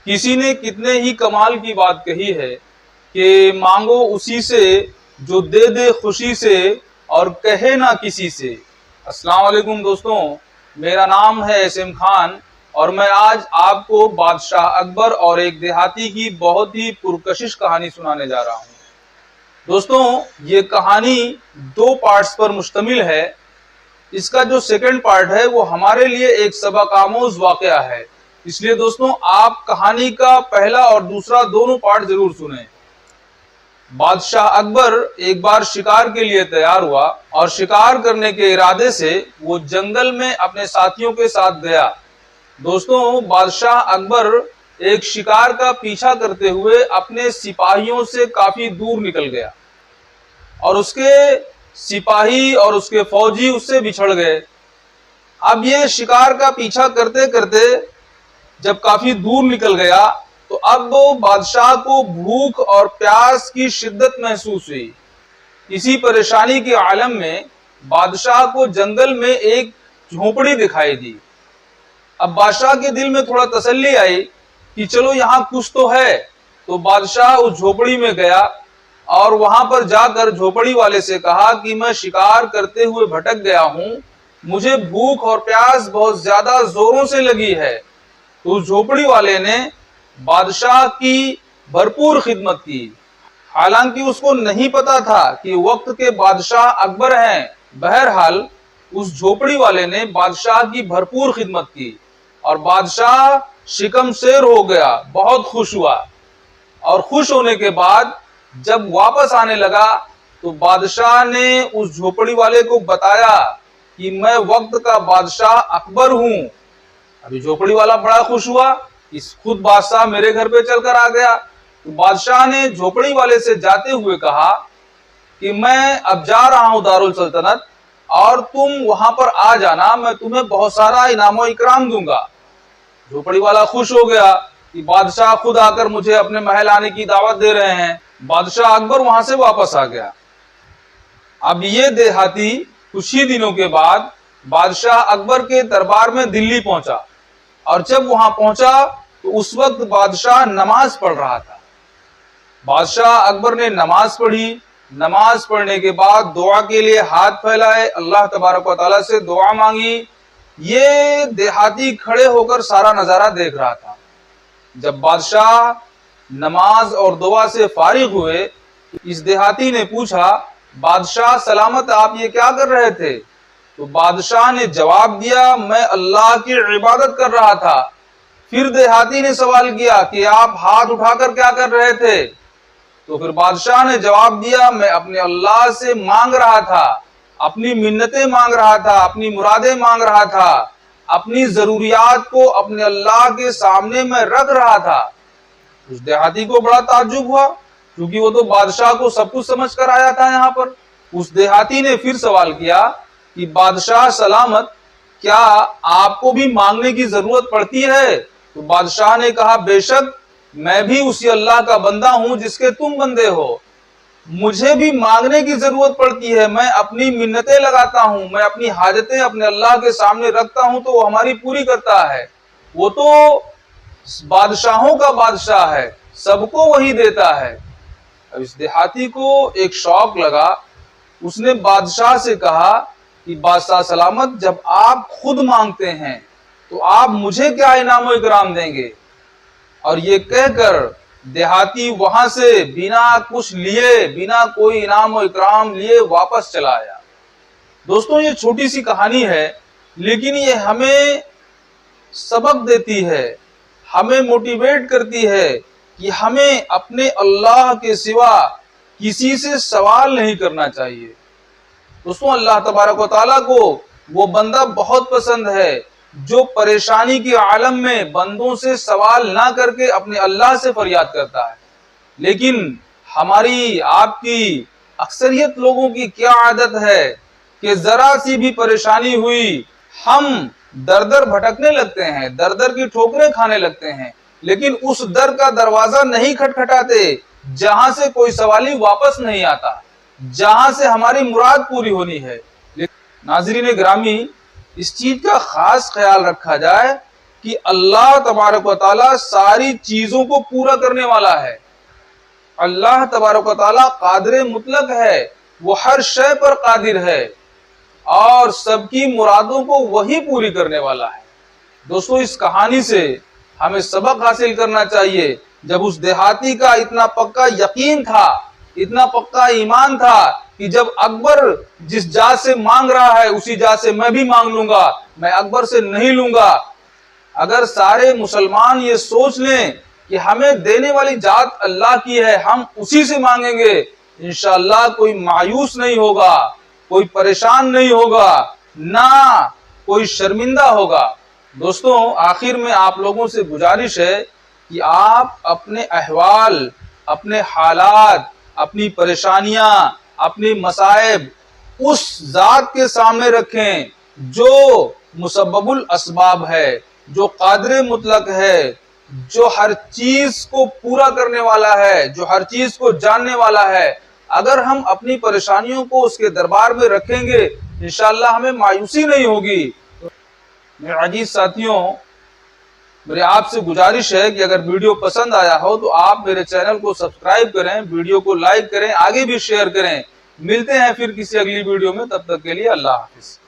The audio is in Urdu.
کسی نے کتنے ہی کمال کی بات کہی ہے کہ مانگو اسی سے جو دے دے خوشی سے اور کہے نہ کسی سے۔ السلام علیکم دوستوں، میرا نام ہے اسم خان اور میں آج آپ کو بادشاہ اکبر اور ایک دیہاتی کی بہت ہی پرکشش کہانی سنانے جا رہا ہوں۔ دوستوں، یہ کہانی 2 پارٹس پر مشتمل ہے۔ اس کا جو سیکنڈ پارٹ ہے وہ ہمارے لیے ایک سبق آموز واقعہ ہے، اس لیے دوستوں آپ کہانی کا پہلا اور دوسرا دونوں پارٹ ضرور سنیں۔ بادشاہ اکبر ایک بار شکار کے لیے تیار ہوا اور شکار کرنے کے ارادے سے وہ جنگل میں اپنے ساتھیوں کے ساتھ گیا۔ دوستوں، بادشاہ اکبر ایک شکار کا پیچھا کرتے ہوئے اپنے سپاہیوں سے کافی دور نکل گیا اور اس کے سپاہی اور اس کے فوجی اس سے بچھڑ گئے۔ اب یہ شکار کا پیچھا کرتے کرتے جب کافی دور نکل گیا تو اب بادشاہ کو بھوک اور پیاس کی شدت محسوس ہوئی۔ اسی پریشانی کے عالم میں بادشاہ کو جنگل میں ایک جھونپڑی دکھائی دی۔ اب بادشاہ کے دل میں تھوڑا تسلی آئی کہ چلو یہاں کچھ تو ہے، تو بادشاہ اس جھونپڑی میں گیا اور وہاں پر جا کر جھونپڑی والے سے کہا کہ میں شکار کرتے ہوئے بھٹک گیا ہوں، مجھے بھوک اور پیاس بہت زیادہ زوروں سے لگی ہے۔ تو اس جھونپڑی والے نے بادشاہ کی بھرپور خدمت کی، حالانکہ اس کو نہیں پتا تھا کہ وقت کے بادشاہ اکبر ہیں۔ بہرحال اس جھونپڑی والے نے بادشاہ کی بھرپور خدمت کی اور بادشاہ شکم سیر ہو گیا، بہت خوش ہوا، اور خوش ہونے کے بعد جب واپس آنے لگا تو بادشاہ نے اس جھونپڑی والے کو بتایا کہ میں وقت کا بادشاہ اکبر ہوں۔ ابھی جھونپڑی والا بڑا خوش ہوا، خود بادشاہ میرے گھر پہ چل کر آ گیا۔ تو بادشاہ نے جھونپڑی والے سے جاتے ہوئے کہا کہ میں اب جا رہا ہوں دارالسلطنت اور تم وہاں پر آ جانا، میں تمہیں بہت سارا انعام و اکرام دوں گا۔ جھونپڑی والا خوش ہو گیا کہ بادشاہ خود آ کر مجھے اپنے محل آنے کی دعوت دے رہے ہیں۔ بادشاہ اکبر وہاں سے واپس آ گیا۔ اب یہ دیہاتی کچھ ہی دنوں کے بعد بادشاہ اکبر کے دربار میں دلی پہنچا، اور جب وہاں پہنچا تو اس وقت بادشاہ نماز پڑھ رہا تھا۔ بادشاہ اکبر نے نماز پڑھی، نماز پڑھنے کے بعد دعا کے لیے ہاتھ پھیلائے، اللہ تبارک و تعالیٰ سے دعا مانگی۔ یہ دیہاتی کھڑے ہو کر سارا نظارہ دیکھ رہا تھا۔ جب بادشاہ نماز اور دعا سے فارغ ہوئے، اس دیہاتی نے پوچھا، بادشاہ سلامت، آپ یہ کیا کر رہے تھے؟ تو بادشاہ نے جواب دیا، میں اللہ کی عبادت کر رہا تھا۔ پھر دیہاتی نے سوال کیا کہ آپ ہاتھ اٹھا کر کیا کر رہے تھے؟ تو پھر بادشاہ نے جواب دیا، میں اپنے اللہ سے مانگ رہا تھا، اپنی منتیں مانگ رہا تھا، اپنی مرادیں مانگ رہا تھا، اپنی ضروریات کو اپنے اللہ کے سامنے میں رکھ رہا تھا۔ اس دیہاتی کو بڑا تعجب ہوا، کیونکہ وہ تو بادشاہ کو سب کچھ سمجھ کر آیا تھا یہاں پر۔ اس دیہاتی نے پھر سوال کیا کہ بادشاہ سلامت، کیا آپ کو بھی مانگنے کی ضرورت پڑتی ہے؟ تو بادشاہ نے کہا، بے شک، میں بھی اسی اللہ کا بندہ ہوں جس کے تم بندے ہو، مجھے بھی مانگنے کی ضرورت پڑتی ہے، میں اپنی منتیں لگاتا ہوں، میں اپنی حاجتیں اپنے اللہ کے سامنے رکھتا ہوں تو وہ ہماری پوری کرتا ہے۔ وہ تو بادشاہوں کا بادشاہ ہے، سب کو وہی دیتا ہے۔ اب اس دیہاتی کو ایک شوق لگا، اس نے بادشاہ سے کہا کہ بادشاہ سلامت، جب آپ خود مانگتے ہیں تو آپ مجھے کیا انعام و اکرام دیں گے؟ اور یہ کہہ کر دیہاتی وہاں سے بنا کچھ لیے، بنا کوئی انعام و اکرام لیے واپس چلا آیا۔ دوستوں، یہ چھوٹی سی کہانی ہے، لیکن یہ ہمیں سبق دیتی ہے، ہمیں موٹیویٹ کرتی ہے کہ ہمیں اپنے اللہ کے سوا کسی سے سوال نہیں کرنا چاہیے۔ دوستوں، اللہ تبارک و تعالیٰ کو وہ بندہ بہت پسند ہے جو پریشانی کے عالم میں بندوں سے سوال نہ کر کے اپنے اللہ سے فریاد کرتا ہے۔ لیکن ہماری، آپ کی، اکثریت لوگوں کی کیا عادت ہے کہ ذرا سی بھی پریشانی ہوئی ہم در در بھٹکنے لگتے ہیں، در در کی ٹھوکریں کھانے لگتے ہیں، لیکن اس در کا دروازہ نہیں کھٹکھٹاتے جہاں سے کوئی سوالی واپس نہیں آتا، جہاں سے ہماری مراد پوری ہونی ہے۔ ناظرین گرامی، اس چیز کا خاص خیال رکھا جائے کہ اللہ تبارک و تعالیٰ ساری چیزوں کو پورا کرنے والا ہے۔ اللہ تبارک و تعالیٰ قادر مطلق ہے، وہ ہر شے پر قادر ہے اور سب کی مرادوں کو وہی پوری کرنے والا ہے۔ دوستو، اس کہانی سے ہمیں سبق حاصل کرنا چاہیے۔ جب اس دیہاتی کا اتنا پکا یقین تھا، اتنا پکا ایمان تھا کہ جب اکبر جس ذات سے مانگ رہا ہے اسی ذات سے میں بھی مانگ لوں گا، میں اکبر سے نہیں لوں گا۔ اگر سارے مسلمان یہ سوچ لیں کہ ہمیں دینے والی ذات اللہ کی ہے، ہم اسی سے مانگیں گے، انشاءاللہ کوئی مایوس نہیں ہوگا، کوئی پریشان نہیں ہوگا، نہ کوئی شرمندہ ہوگا۔ دوستوں، آخر میں آپ لوگوں سے گزارش ہے کہ آپ اپنے احوال، اپنے حالات، اپنی پریشانیاں، اپنی مصائب اس ذات کے سامنے رکھیں جو مسبب الاسباب ہے، جو قادر مطلق ہے، جو ہر چیز کو پورا کرنے والا ہے، جو ہر چیز کو جاننے والا ہے۔ اگر ہم اپنی پریشانیوں کو اس کے دربار میں رکھیں گے، انشاءاللہ ہمیں مایوسی نہیں ہوگی۔ میرے عزیز ساتھیوں، میرے آپ سے گزارش ہے کہ اگر ویڈیو پسند آیا ہو تو آپ میرے چینل کو سبسکرائب کریں، ویڈیو کو لائک کریں، آگے بھی شیئر کریں۔ ملتے ہیں پھر کسی اگلی ویڈیو میں، تب تک کے لیے اللہ حافظ۔